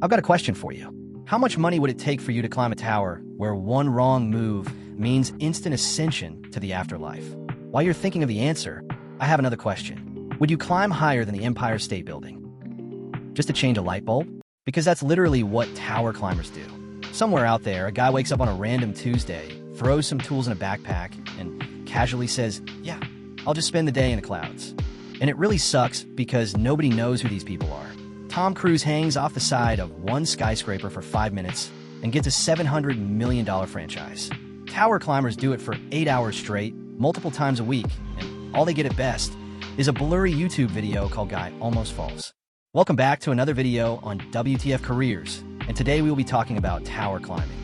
I've got a question for you. How much money would it take for you to climb a tower where one wrong move means instant ascension to the afterlife? While you're thinking of the answer, I have another question. Would you climb higher than the Empire State Building? Just to change a light bulb? Because that's literally what tower climbers do. Somewhere out there, a guy wakes up on a random Tuesday, throws some tools in a backpack, and casually says, yeah, I'll just spend the day in the clouds. And it really sucks because nobody knows who these people are. Tom Cruise hangs off the side of one skyscraper for 5 minutes and gets a $700 million franchise. Tower climbers do it for 8 hours straight, multiple times a week, and all they get at best is a blurry YouTube video called Guy Almost Falls. Welcome back to another video on WTF Careers, and today we will be talking about tower climbing.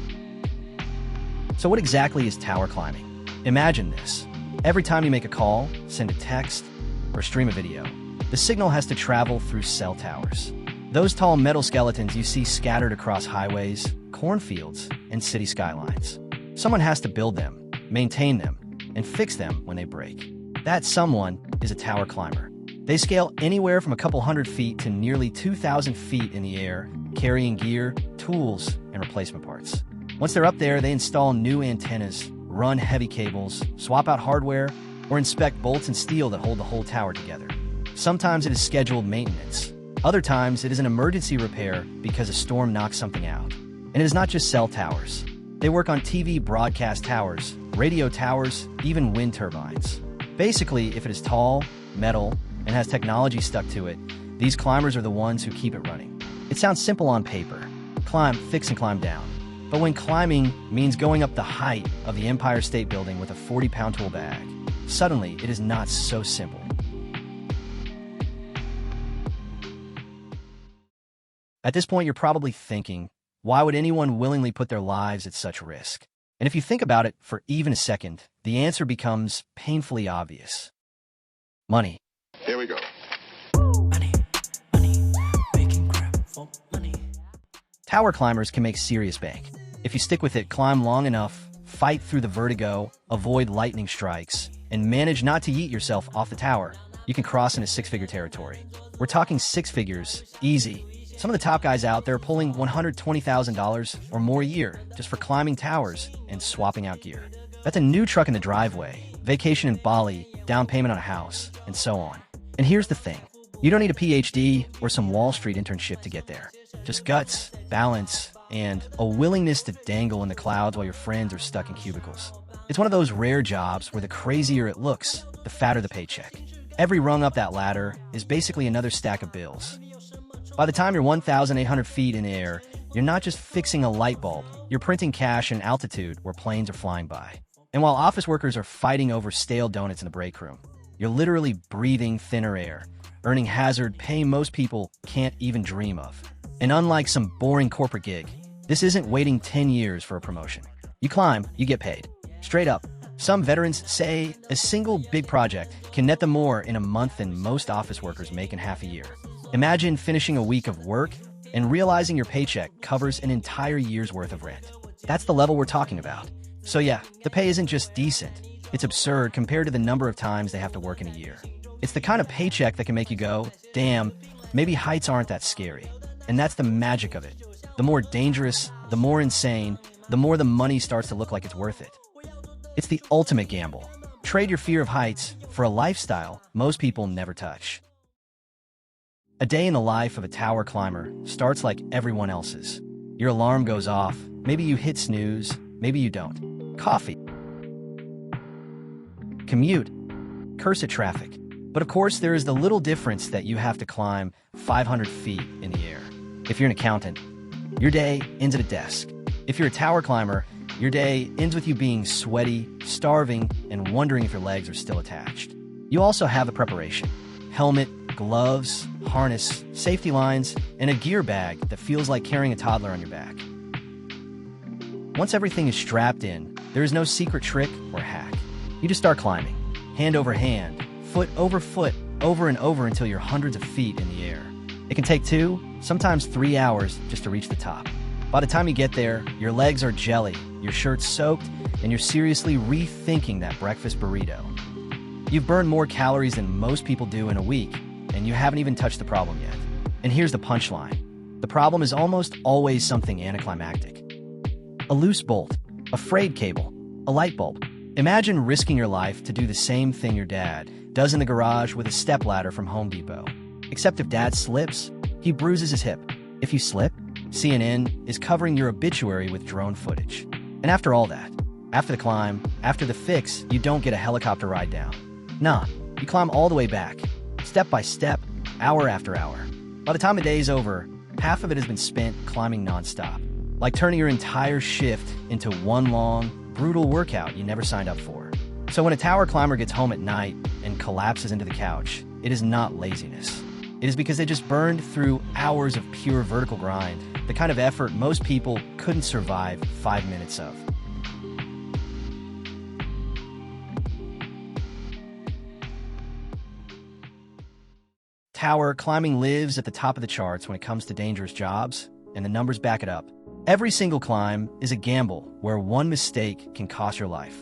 So what exactly is tower climbing? Imagine this. Every time you make a call, send a text, or stream a video, the signal has to travel through cell towers. Those tall metal skeletons you see scattered across highways, cornfields, and city skylines. Someone has to build them, maintain them, and fix them when they break. That someone is a tower climber. They scale anywhere from a couple hundred feet to nearly 2,000 feet in the air, carrying gear, tools, and replacement parts. Once they're up there, they install new antennas, run heavy cables, swap out hardware, or inspect bolts and steel that hold the whole tower together. Sometimes it is scheduled maintenance. Other times it is an emergency repair because a storm knocks something out. And it is not just cell towers. They work on TV broadcast towers, radio towers, even wind turbines. Basically, if it is tall, metal, and has technology stuck to it, these climbers are the ones who keep it running. It sounds simple on paper. Climb, fix, and climb down. But when climbing means going up the height of the Empire State Building with a 40-pound tool bag, suddenly it is not so simple. At this point, you're probably thinking, why would anyone willingly put their lives at such risk? And if you think about it for even a second, the answer becomes painfully obvious. Money. Here we go. Money, money, making crap for money. Tower climbers can make serious bank. If you stick with it, climb long enough, fight through the vertigo, avoid lightning strikes, and manage not to yeet yourself off the tower, you can cross into six-figure territory. We're talking six figures, easy. Some of the top guys out there are pulling $120,000 or more a year just for climbing towers and swapping out gear. That's a new truck in the driveway, vacation in Bali, down payment on a house, and so on. And here's the thing. You don't need a PhD or some Wall Street internship to get there. Just guts, balance, and a willingness to dangle in the clouds while your friends are stuck in cubicles. It's one of those rare jobs where the crazier it looks, the fatter the paycheck. Every rung up that ladder is basically another stack of bills. By the time you're 1,800 feet in the air, you're not just fixing a light bulb, you're printing cash in altitude where planes are flying by. And while office workers are fighting over stale donuts in the break room, you're literally breathing thinner air, earning hazard pay most people can't even dream of. And unlike some boring corporate gig, this isn't waiting 10 years for a promotion. You climb, you get paid. Straight up. Some veterans say a single big project can net them more in a month than most office workers make in half a year. Imagine finishing a week of work and realizing your paycheck covers an entire year's worth of rent. That's the level we're talking about. So yeah, the pay isn't just decent. It's absurd compared to the number of times they have to work in a year. It's the kind of paycheck that can make you go, damn, maybe heights aren't that scary. And that's the magic of it. The more dangerous, the more insane, the more the money starts to look like it's worth it. It's the ultimate gamble. Trade your fear of heights for a lifestyle most people never touch. A day in the life of a tower climber starts like everyone else's. Your alarm goes off, maybe you hit snooze, maybe you don't. Coffee. Commute. Curse at traffic. But of course, there is the little difference that you have to climb 500 feet in the air. If you're an accountant, your day ends at a desk. If you're a tower climber, your day ends with you being sweaty, starving, and wondering if your legs are still attached. You also have the preparation. Helmet, gloves, harness, safety lines, and a gear bag that feels like carrying a toddler on your back. Once everything is strapped in, there is no secret trick or hack. You just start climbing, hand over hand, foot, over and over until you're hundreds of feet in the air. It can take 2, sometimes 3 hours just to reach the top. By the time you get there, your legs are jelly, your shirt's soaked, and you're seriously rethinking that breakfast burrito. You've burned more calories than most people do in a week, and you haven't even touched the problem yet. And here's the punchline. The problem is almost always something anticlimactic. A loose bolt, a frayed cable, a light bulb. Imagine risking your life to do the same thing your dad does in the garage with a stepladder from Home Depot. Except if dad slips, he bruises his hip. If you slip, CNN is covering your obituary with drone footage. And after all that, after the climb, after the fix, you don't get a helicopter ride down. Nah, you climb all the way back, step by step, hour after hour. By the time the day is over, half of it has been spent climbing nonstop, like turning your entire shift into one long, brutal workout you never signed up for. So when a tower climber gets home at night and collapses into the couch, it is not laziness. It is because they just burned through hours of pure vertical grind, the kind of effort most people couldn't survive 5 minutes of. Tower climbing lives at the top of the charts when it comes to dangerous jobs, and the numbers back it up. Every single climb is a gamble where one mistake can cost your life.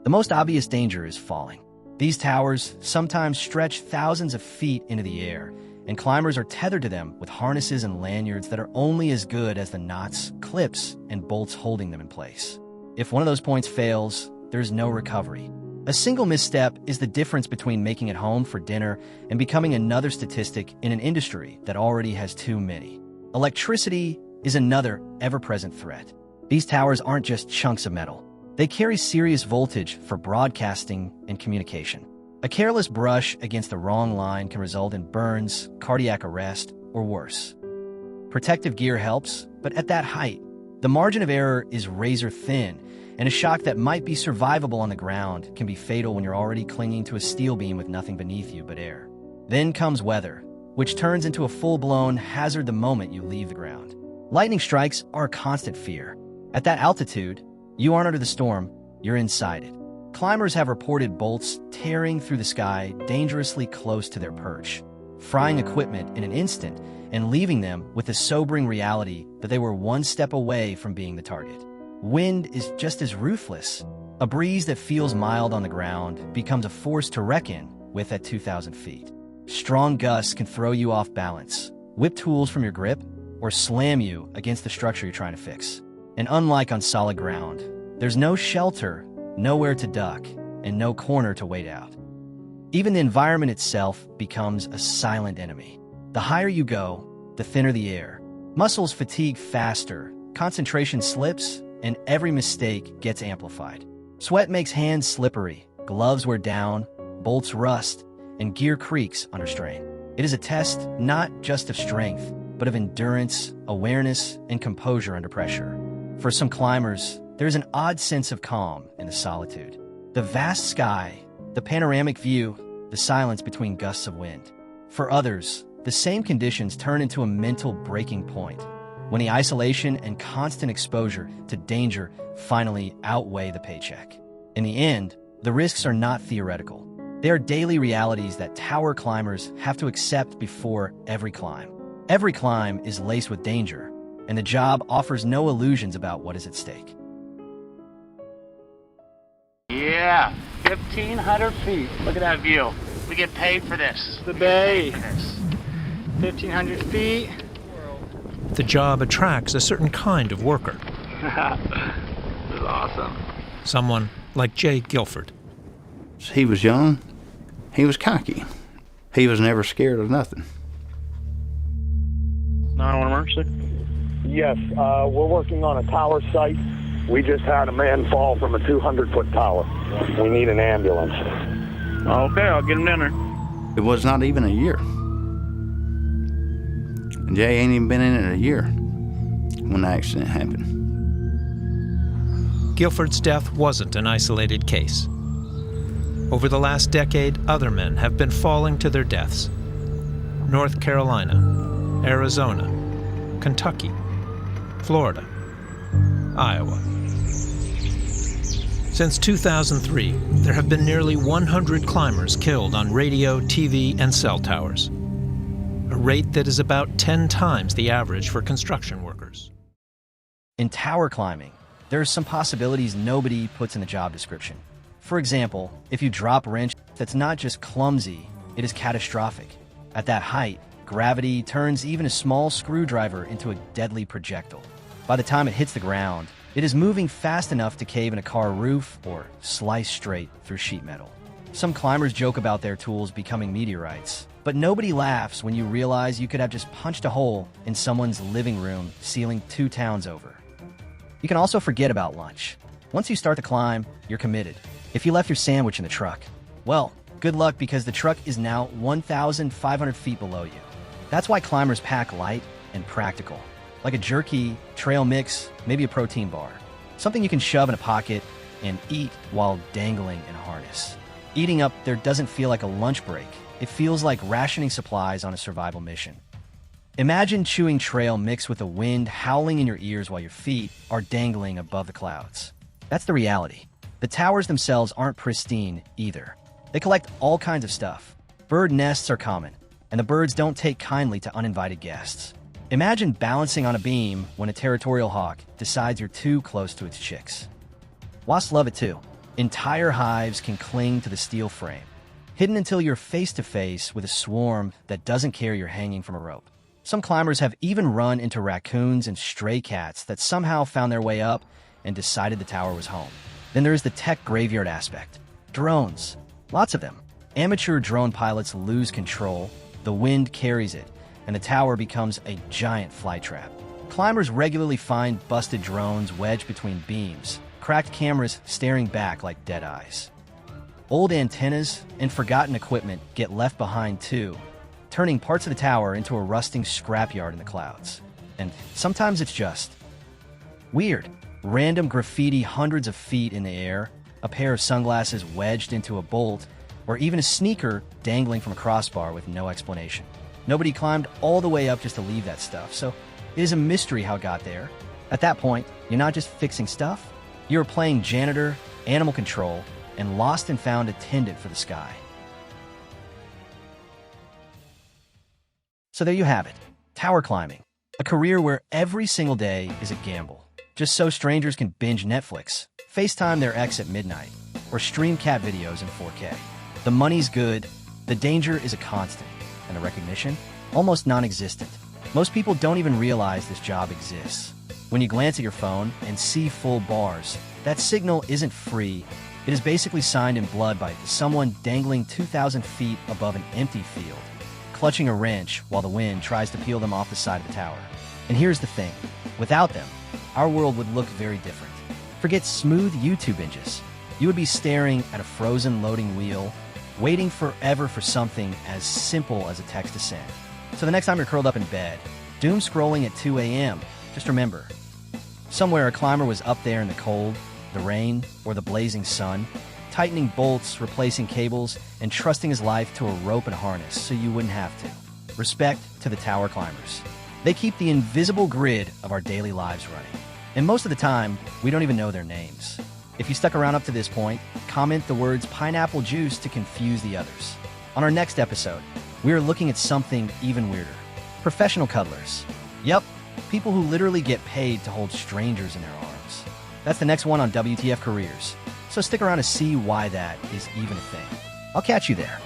The most obvious danger is falling. These towers sometimes stretch thousands of feet into the air, and climbers are tethered to them with harnesses and lanyards that are only as good as the knots, clips, and bolts holding them in place. If one of those points fails, there's no recovery. A single misstep is the difference between making it home for dinner and becoming another statistic in an industry that already has too many. Electricity is another ever-present threat. These towers aren't just chunks of metal. They carry serious voltage for broadcasting and communication. A careless brush against the wrong line can result in burns, cardiac arrest, or worse. Protective gear helps, but at that height, the margin of error is razor thin, and a shock that might be survivable on the ground can be fatal when you're already clinging to a steel beam with nothing beneath you but air. Then comes weather, which turns into a full-blown hazard the moment you leave the ground. Lightning strikes are a constant fear. At that altitude, you aren't under the storm, you're inside it. Climbers have reported bolts tearing through the sky dangerously close to their perch, frying equipment in an instant and leaving them with the sobering reality that they were one step away from being the target. Wind is just as ruthless. A breeze that feels mild on the ground becomes a force to reckon with at 2,000 feet. Strong gusts can throw you off balance, whip tools from your grip, or slam you against the structure you're trying to fix. And unlike on solid ground, there's no shelter, nowhere to duck, and no corner to wait out. Even the environment itself becomes a silent enemy. The higher you go, the thinner the air. Muscles fatigue faster, concentration slips, and every mistake gets amplified. Sweat makes hands slippery, gloves wear down, bolts rust, and gear creaks under strain. It is a test not just of strength, but of endurance, awareness, and composure under pressure. For some climbers, there is an odd sense of calm in the solitude. The vast sky, the panoramic view, the silence between gusts of wind. For others, the same conditions turn into a mental breaking point, when the isolation and constant exposure to danger finally outweigh the paycheck. In the end, the risks are not theoretical. They are daily realities that tower climbers have to accept before every climb. Every climb is laced with danger, and the job offers no illusions about what is at stake. Yeah, 1,500 feet. Look at that view. We get paid for this. The bay. 1,500 feet. The job attracts a certain kind of worker. This is awesome. Someone like Jay Guilford. He was young. He was cocky. He was never scared of nothing. 911 emergency? Yes, we're working on a tower site. We just had a man fall from a 200-foot tower. We need an ambulance. Okay, I'll get him down there. It was not even a year. Jay ain't even been in it a year when the accident happened. Guilford's death wasn't an isolated case. Over the last decade, other men have been falling to their deaths. North Carolina, Arizona, Kentucky, Florida, Iowa. Since 2003, there have been nearly 100 climbers killed on radio, TV, and cell towers, a rate that is about 10 times the average for construction workers. In tower climbing, there are some possibilities nobody puts in the job description. For example, if you drop a wrench, that's not just clumsy, it is catastrophic. At that height, Gravity turns even a small screwdriver into a deadly projectile. By the time it hits the ground, it is moving fast enough to cave in a car roof or slice straight through sheet metal. Some climbers joke about their tools becoming meteorites, but nobody laughs when you realize you could have just punched a hole in someone's living room ceiling 2 towns over. You can also forget about lunch. Once you start the climb, you're committed. If you left your sandwich in the truck, well, good luck because the truck is now 1,500 feet below you. That's why climbers pack light and practical, like a jerky, trail mix, maybe a protein bar. Something you can shove in a pocket and eat while dangling in a harness. Eating up there doesn't feel like a lunch break. It feels like rationing supplies on a survival mission. Imagine chewing trail mixed with the wind howling in your ears while your feet are dangling above the clouds. That's the reality. The towers themselves aren't pristine either. They collect all kinds of stuff. Bird nests are common, and the birds don't take kindly to uninvited guests. Imagine balancing on a beam when a territorial hawk decides you're too close to its chicks. Wasps love it too. Entire hives can cling to the steel frame, hidden until you're face-to-face with a swarm that doesn't care you're hanging from a rope. Some climbers have even run into raccoons and stray cats that somehow found their way up and decided the tower was home. Then there's the tech graveyard aspect. Drones. Lots of them. Amateur drone pilots lose control, the wind carries it, and the tower becomes a giant fly trap. Climbers regularly find busted drones wedged between beams, cracked cameras staring back like dead eyes. Old antennas and forgotten equipment get left behind too, turning parts of the tower into a rusting scrapyard in the clouds. And sometimes it's just weird. Random graffiti hundreds of feet in the air, a pair of sunglasses wedged into a bolt, or even a sneaker dangling from a crossbar with no explanation. Nobody climbed all the way up just to leave that stuff, so it is a mystery how it got there. At that point, you're not just fixing stuff, you're playing janitor, animal control, and lost and found attendant for the sky. So there you have it, tower climbing, a career where every single day is a gamble. Just so strangers can binge Netflix, FaceTime their ex at midnight, or stream cat videos in 4K. The money's good, the danger is a constant, and the recognition? Almost non-existent. Most people don't even realize this job exists. When you glance at your phone and see full bars, that signal isn't free. It is basically signed in blood by someone dangling 2,000 feet above an empty field, clutching a wrench while the wind tries to peel them off the side of the tower. And here's the thing, without them, our world would look very different. Forget smooth YouTube binges. You would be staring at a frozen loading wheel, waiting forever for something as simple as a text to send. So the next time you're curled up in bed, doom scrolling at 2 a.m., just remember, somewhere a climber was up there in the cold, the rain, or the blazing sun, tightening bolts, replacing cables, and trusting his life to a rope and harness so you wouldn't have to. Respect to the tower climbers. They keep the invisible grid of our daily lives running. And most of the time, we don't even know their names. If you stuck around up to this point, comment the words pineapple juice to confuse the others. On our next episode, we are looking at something even weirder. Professional cuddlers. Yep, people who literally get paid to hold strangers in their arms. That's the next one on WTF Careers. So stick around to see why that is even a thing. I'll catch you there.